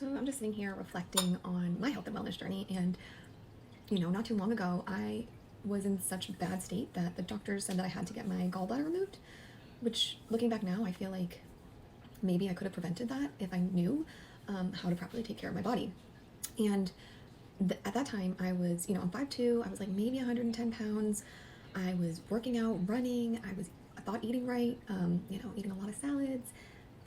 So I'm just sitting here reflecting on my health and wellness journey, and not too long ago, I was in such a bad state that the doctors said that I had to get my gallbladder removed, which, looking back now, I feel like maybe I could have prevented that if I knew how to properly take care of my body. And at that time, I was, I'm 5'2", I was like maybe 110 pounds. I was working out, running, I thought eating right, eating a lot of salads,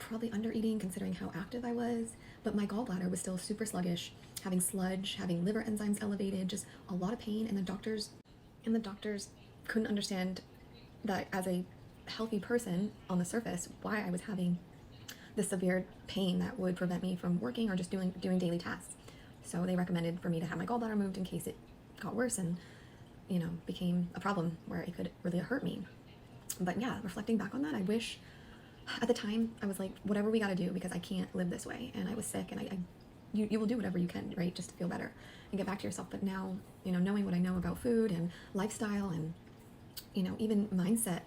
probably under eating considering how active I was, but my gallbladder was still super sluggish, having sludge, having liver enzymes elevated, just a lot of pain, and the doctors couldn't understand that as a healthy person on the surface, why I was having this severe pain that would prevent me from working or just doing daily tasks. So they recommended for me to have my gallbladder removed in case it got worse and became a problem where it could really hurt me. But yeah, reflecting back on that, I wish at the time I was like, whatever we got to do, because I can't live this way, and I was sick, and you will do whatever you can, right, just to feel better and get back to yourself. But now, knowing what I know about food and lifestyle and even mindset,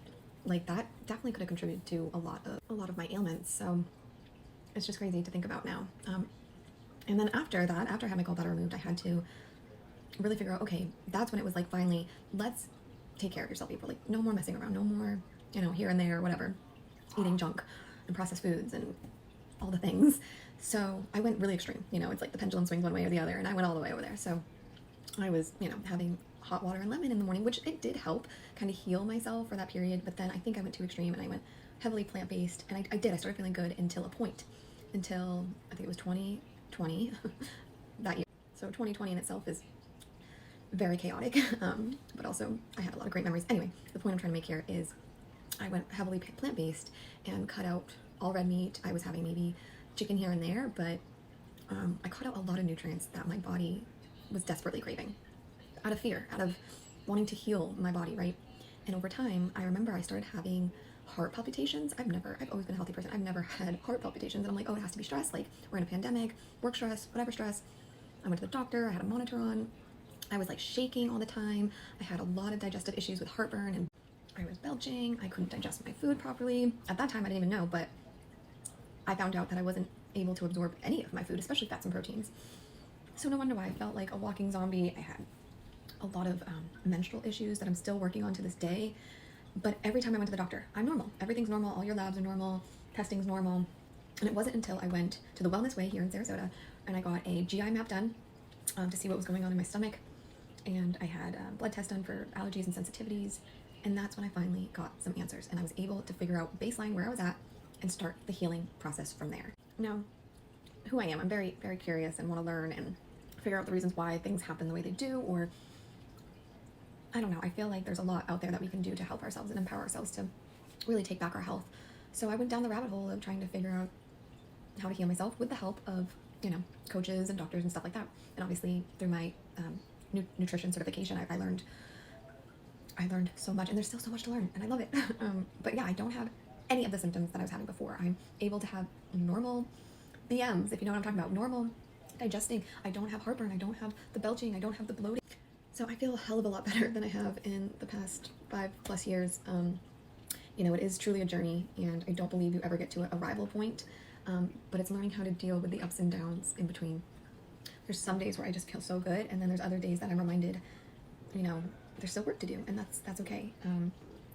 like that definitely could have contributed to a lot of my ailments. So it's just crazy to think about now. And then after that, after I had my gallbladder removed, I had to really figure out, okay, that's when it was like, finally, let's take care of yourself, April. Like, no more messing around, no more, here and there, whatever, eating junk and processed foods and all the things. So I went really extreme. It's like the pendulum swings one way or the other, and I went all the way over there. So I was, having hot water and lemon in the morning, which it did help kind of heal myself for that period. But then I think I went too extreme, and I went heavily plant-based, and I started feeling good until I think it was 2020 that year. So 2020 in itself is very chaotic, but also I had a lot of great memories. Anyway, the point I'm trying to make here is I went heavily plant-based and cut out all red meat. I was having maybe chicken here and there, but I cut out a lot of nutrients that my body was desperately craving out of fear, out of wanting to heal my body, right? And over time, I remember I started having heart palpitations. I've always been a healthy person. I've never had heart palpitations. And I'm like, oh, it has to be stress. Like, we're in a pandemic, work stress, whatever stress. I went to the doctor, I had a monitor on. I was like shaking all the time. I had a lot of digestive issues with heartburn, and I was belching. I couldn't digest my food properly. At that time, I didn't even know, but I found out that I wasn't able to absorb any of my food, especially fats and proteins. So no wonder why I felt like a walking zombie. I had a lot of menstrual issues that I'm still working on to this day. But every time I went to the doctor, I'm normal. Everything's normal. All your labs are normal. Testing's normal. And it wasn't until I went to the Wellness Way here in Sarasota and I got a GI map done to see what was going on in my stomach. And I had a blood test done for allergies and sensitivities. And that's when I finally got some answers. And I was able to figure out baseline where I was at and start the healing process from there. Now, who I am, I'm very, very curious and want to learn and figure out the reasons why things happen the way they do, or I don't know. I feel like there's a lot out there that we can do to help ourselves and empower ourselves to really take back our health. So I went down the rabbit hole of trying to figure out how to heal myself with the help of, coaches and doctors and stuff like that. And obviously through my nutrition certification, I learned so much, and there's still so much to learn, and I love it. But yeah, I don't have any of the symptoms that I was having before. I'm able to have normal BMs, if you know what I'm talking about, normal digesting. I don't have heartburn. I don't have the belching. I don't have the bloating. So I feel a hell of a lot better than I have in the past 5+ years. It is truly a journey, and I don't believe you ever get to a arrival point, but it's learning how to deal with the ups and downs in between. There's some days where I just feel so good, and then there's other days that I'm reminded, there's still work to do, and that's okay.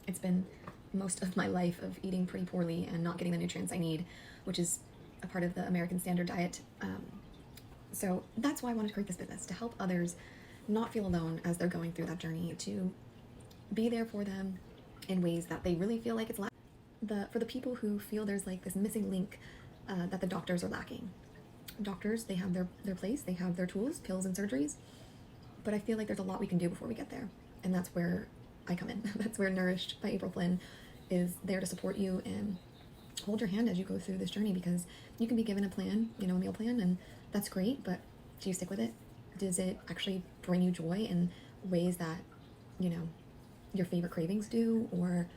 It's been most of my life of eating pretty poorly and not getting the nutrients I need, which is a part of the American Standard Diet. So that's why I wanted to create this business, to help others not feel alone as they're going through that journey, to be there for them in ways that they really feel like it's for the people who feel there's like this missing link that the doctors are lacking. Doctors, they have their place, they have their tools, pills and surgeries, but I feel like there's a lot we can do before we get there, and that's where I come in. That's where Nourished by April Flynn is there to support you and hold your hand as you go through this journey, because you can be given a plan, a meal plan, and that's great, but do you stick with it? Does it actually bring you joy in ways that, your favorite cravings do? Or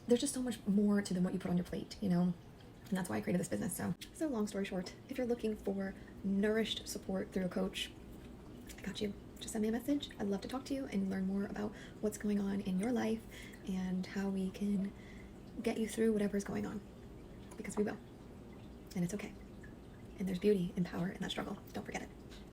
there's just so much more to than what you put on your plate, and that's why I created this business. So long story short, if you're looking for nourished support through a coach, I got you. Just send me a message. I'd love to talk to you and learn more about what's going on in your life and how we can get you through whatever's going on, because we will, and it's okay. and there's beauty and power in that struggle. Don't forget it.